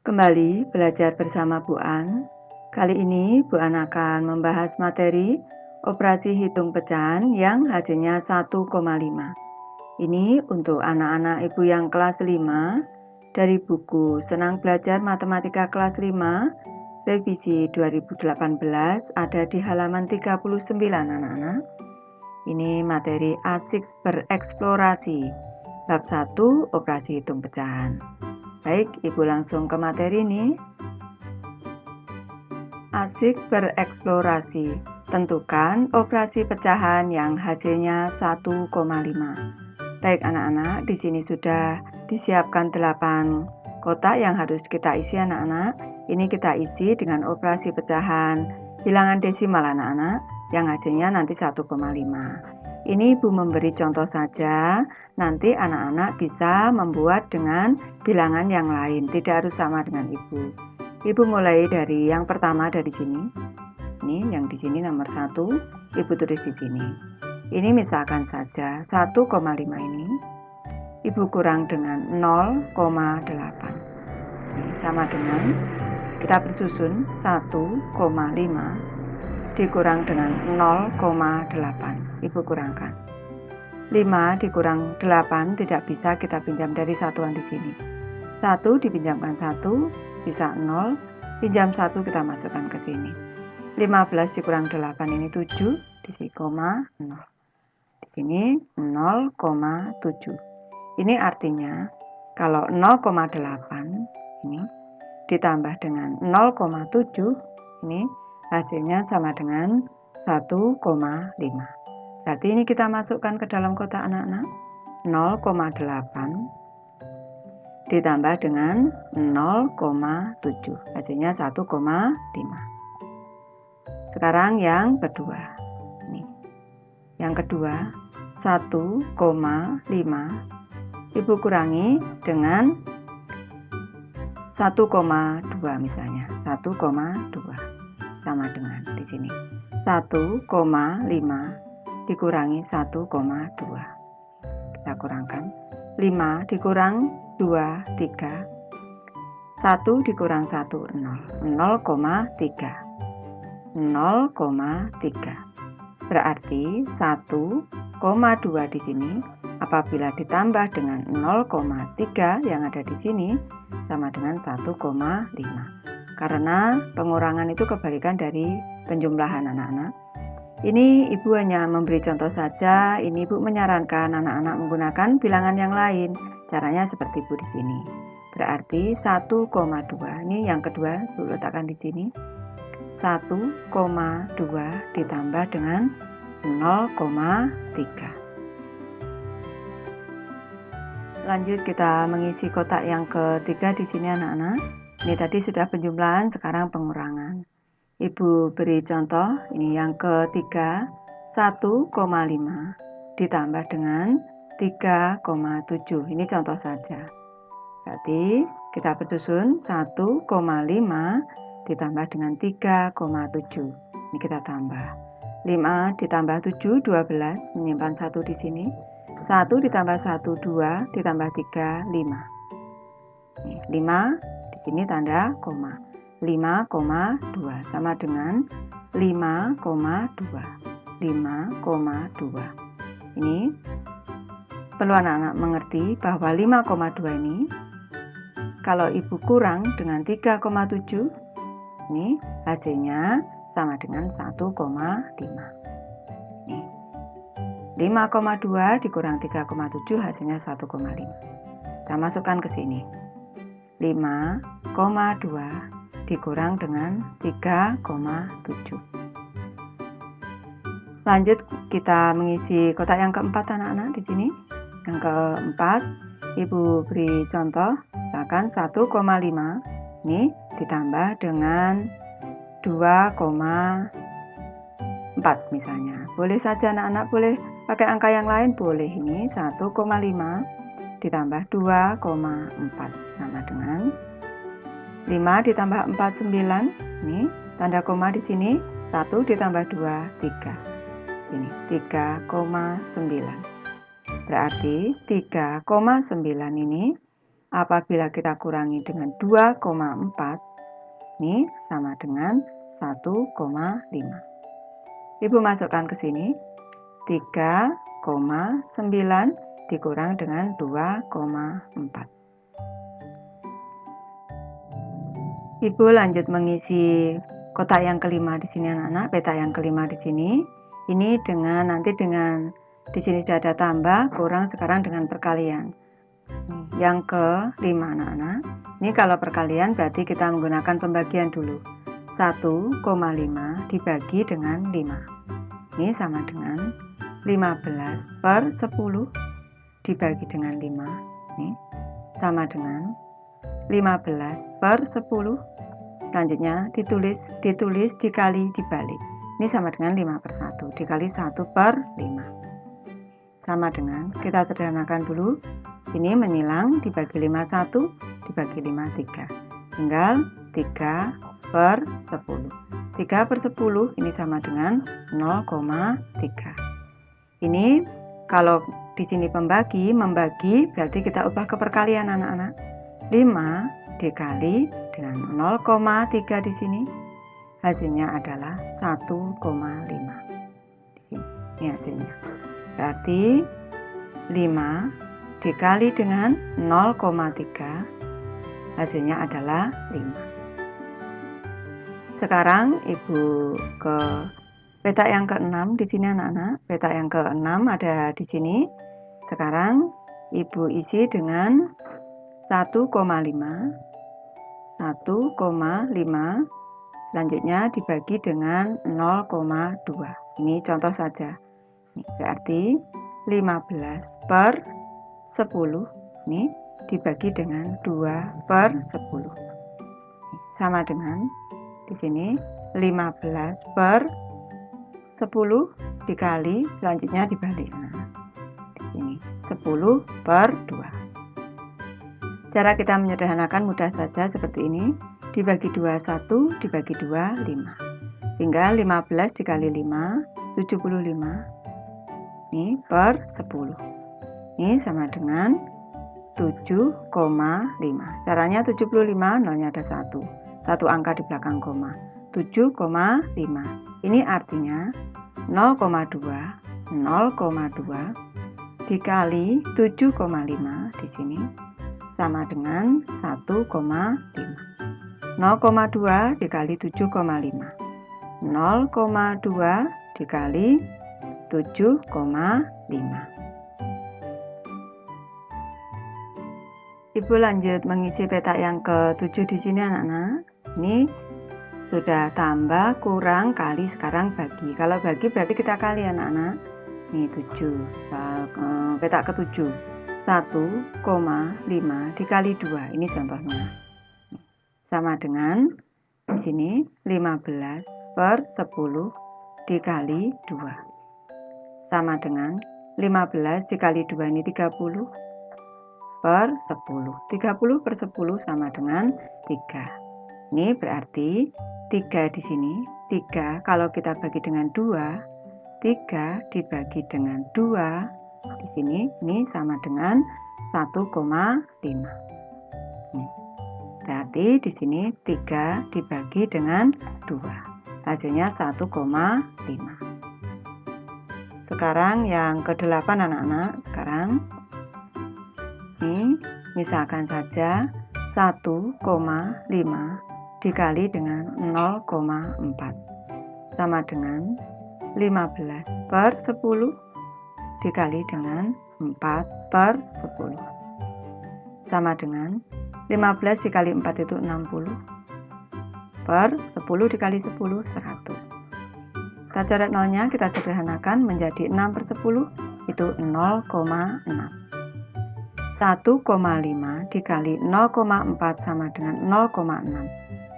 Kembali belajar bersama Bu An. Kali ini Bu An akan membahas materi operasi hitung pecahan yang hasilnya 1,5. Ini untuk anak-anak Ibu yang kelas 5 dari buku Senang Belajar Matematika kelas 5 revisi 2018 ada di halaman 39 anak-anak. Ini materi asik bereksplorasi bab 1 operasi hitung pecahan. Baik, Ibu langsung ke materi ini. Asik bereksplorasi. Tentukan operasi pecahan yang hasilnya 1,5. Baik anak-anak, di sini sudah disiapkan 8 kotak yang harus kita isi anak-anak. Ini kita isi dengan operasi pecahan bilangan desimal anak-anak yang hasilnya nanti 1,5. Ini Ibu memberi contoh saja, nanti anak-anak bisa membuat dengan bilangan yang lain, tidak harus sama dengan Ibu. Ibu mulai dari yang pertama dari sini. Ini yang di sini nomor 1, Ibu tulis di sini. Ini misalkan saja 1,5 ini Ibu kurang dengan 0,8. Ini sama dengan kita bersusun 1,5 dikurang dengan 0,8. Ibu kurangkan. 5 dikurang 8 tidak bisa kita pinjam dari satuan di sini. 1 dipinjamkan 1, sisa 0, pinjam 1 kita masukkan ke sini. 15 dikurang 8 ini 7, di sini koma 0. Di sini 0,7. Ini artinya kalau 0,8 ini ditambah dengan 0,7 ini hasilnya sama dengan 1,5. Berarti ini kita masukkan ke dalam kotak anak-anak. 0,8 ditambah dengan 0,7. Hasilnya 1,5. Sekarang yang kedua. Nih. Yang kedua, 1,5 Ibu kurangi dengan 1,2 misalnya. 1,2 sama dengan di sini 1,5 dikurangi 1,2. Kita kurangkan 5 dikurang 2, 3. 1 dikurang 1, 0. 0,3. 0,3. Berarti 1,2 di sini apabila ditambah dengan 0,3 yang ada di sini sama dengan 1,5. Karena pengurangan itu kebalikan dari penjumlahan anak-anak. Ini Ibu hanya memberi contoh saja. Ini Ibu menyarankan anak-anak menggunakan bilangan yang lain. Caranya seperti Ibu di sini. Berarti 1,2. Ini yang kedua Ibu letakkan di sini. 1,2 ditambah dengan 0,3. Lanjut kita mengisi kotak yang ketiga di sini anak-anak. Ini tadi sudah penjumlahan, sekarang pengurangan. Ibu beri contoh, ini yang ketiga, 1,5 ditambah dengan 3,7. Ini contoh saja. Berarti kita bersusun 1,5 ditambah dengan 3,7. Ini kita tambah. 5 ditambah 7, 12. Menyimpan 1 di sini. 1 ditambah 1, 2. Ditambah 3, 5. Nih, 5. Ini tanda koma. 5,2 sama dengan 5,2. 5,2. Ini perlu anak-anak mengerti bahwa 5,2 ini kalau Ibu kurang dengan 3,7 ini hasilnya sama dengan 1,5. Nih. 5,2 dikurang 3,7 hasilnya 1,5. Kita masukkan ke sini. 5,2 dikurang dengan 3,7. Lanjut kita mengisi kotak yang keempat anak-anak di sini. Yang keempat, Ibu beri contoh, misalkan 1,5 ini ditambah dengan 2,4 misalnya. Boleh saja anak-anak, boleh pakai angka yang lain, boleh. Ini 1,5 ditambah 2,4 sama dengan 5 ditambah 4, 9. Ini tanda koma di sini. 1 ditambah 2, 3. Sini 3,9. Berarti 3,9 ini apabila kita kurangi dengan 2,4, ini sama dengan 1,5. Ibu masukkan ke sini 3,9 dikurang dengan 2,4. Ibu lanjut mengisi kotak yang kelima di sini anak-anak, peta yang kelima di sini. Ini nanti dengan di sini sudah ada tambah, kurang, sekarang dengan perkalian. Yang kelima anak-anak. Ini kalau perkalian berarti kita menggunakan pembagian dulu. 1,5 dibagi dengan 5. Ini sama dengan 15/10 dibagi dengan 5. Ini sama dengan 15/10. Selanjutnya ditulis dikali dibalik. Ini sama dengan 5/1 dikali 1/5. Sama dengan, kita sederhanakan dulu. Ini menyilang, dibagi 5 1, dibagi 5 3. Tinggal 3/10. 3/10 ini sama dengan 0,3. Ini kalau di sini membagi berarti kita ubah ke perkalian anak-anak. 5 dikali dengan 0,3 di sini hasilnya adalah 1,5. Di sini ini hasilnya. Berarti 5 dikali dengan 0,3 hasilnya adalah 5. Sekarang Ibu ke peta yang ke-6 di sini anak-anak. Peta yang ke-6 ada di sini. Sekarang Ibu isi dengan 1,5. Selanjutnya dibagi dengan 0,2. Ini contoh saja. Ini berarti 15/10 ini dibagi dengan 2/10. Sama dengan di sini 15/10 dikali, selanjutnya dibalik. Nah, di sini 10/2. Cara kita menyederhanakan mudah saja seperti ini. Dibagi 2 1, dibagi 2 5. Tinggal 15 dikali 5 75. Ini per 10. Ini sama dengan 7,5. Caranya 75, nolnya ada 1. Satu angka di belakang koma. 7,5. Ini artinya 0,2 dikali 7,5 di sini sama dengan 1,5. 0,2 dikali 7,5. 0,2 dikali 7,5. Ibu lanjut mengisi peta yang ke-7 di sini anak-anak. Ini sudah tambah, kurang, kali, sekarang bagi. Kalau bagi berarti kita kali anak-anak. Ini 7. Peta ke-7. 1,5 dikali 2. Ini contohnya. Sama dengan di sini 15/10 dikali 2. Sama dengan 15 dikali 2 ini 30/10. 30/10 sama dengan 3. Ini berarti 3 di sini. 3 kalau kita bagi dengan 2, 3 dibagi dengan 2 di sini ini sama dengan 1,5. Berarti di sini 3 dibagi dengan 2. Hasilnya 1,5. Sekarang yang ke-8 anak-anak. Sekarang ini misalkan saja 1,5 dikali dengan 0,4 sama dengan 15/10 dikali dengan 4/10 sama dengan 15 dikali 4 itu 60/10 dikali 10 100. Kita coret nolnya, kita sederhanakan menjadi 6/10 itu 0,6. 1,5 dikali 0,4 sama dengan 0,6.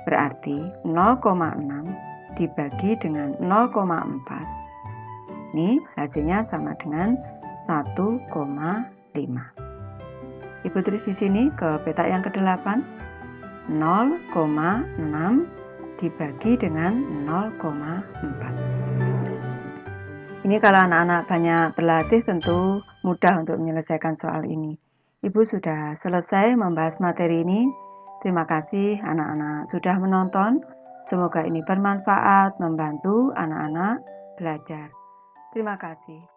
Berarti 0,6 dibagi dengan 0,4. Ini hasilnya sama dengan 1,5. Ibu tulis di sini ke peta yang ke-8. 0,6 dibagi dengan 0,4. Ini kalau anak-anak banyak berlatih tentu mudah untuk menyelesaikan soal ini. Ibu sudah selesai membahas materi ini. Terima kasih anak-anak sudah menonton. Semoga ini bermanfaat, membantu anak-anak belajar. Terima kasih.